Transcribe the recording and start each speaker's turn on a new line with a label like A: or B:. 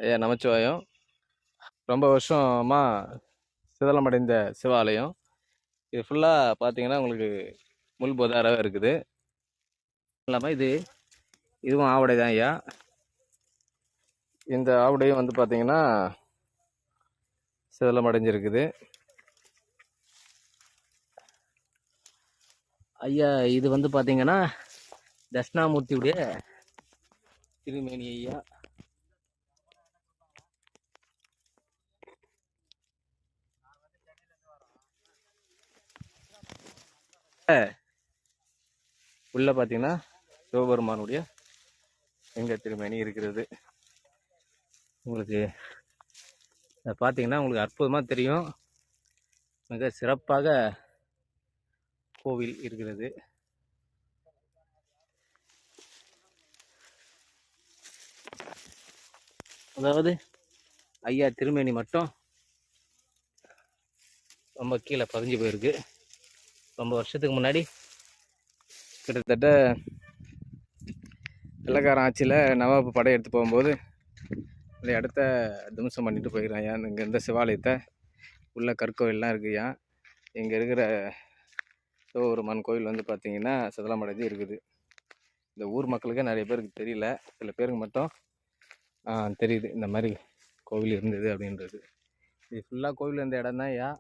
A: ஐயா நமச்சிவாயம். ரொம்ப வருஷமாக சிதலமடைந்த சிவாலயம். இது ஃபுல்லாக பார்த்தீங்கன்னா உங்களுக்கு முள் பொதாராக இருக்குது. இல்லாமல் இதுவும் ஆவடை தான் ஐயா. இந்த ஆவடையும் வந்து பார்த்தீங்கன்னா சிதலமடைஞ்சிருக்குது ஐயா. இது வந்து பார்த்தீங்கன்னா தட்சிணாமூர்த்தியுடைய திருமேனி ஐயா. உள்ள பார்த்தீங்கன்னா சிவபெருமானுடைய எங்க திருமேனி இருக்கிறது. உங்களுக்கு பார்த்தீங்கன்னா உங்களுக்கு அற்புதமாக தெரியும். மிக சிறப்பாக கோவில் இருக்கிறது. அதாவது ஐயா திருமேனி மட்டும் ரொம்ப கீழே பதிஞ்சு போயிருக்கு. ரொம்ப வருஷத்துக்கு முன்னாடி கிட்டத்தட்ட வெள்ளைக்காரன் ஆட்சியில் நவாபு படையெடுத்து போகும்போது இந்த இடத்த தும்சம் பண்ணிட்டு போயிடுறான் ஐயா. இங்கே இருந்த சிவாலயத்தை உள்ள கற்கோயிலெலாம் இருக்குயா. இங்கே இருக்கிற சிவபெருமான் கோயில் வந்து பார்த்திங்கன்னா சிதலமடைஞ்சு இருக்குது. இந்த ஊர் மக்களுக்கே நிறைய பேருக்கு தெரியல, சில பேருக்கு மட்டும் தெரியுது இந்த மாதிரி கோவில் இருந்தது அப்படின்றது. இது ஃபுல்லாக கோவில் இருந்த இடம் தான் ஐயா.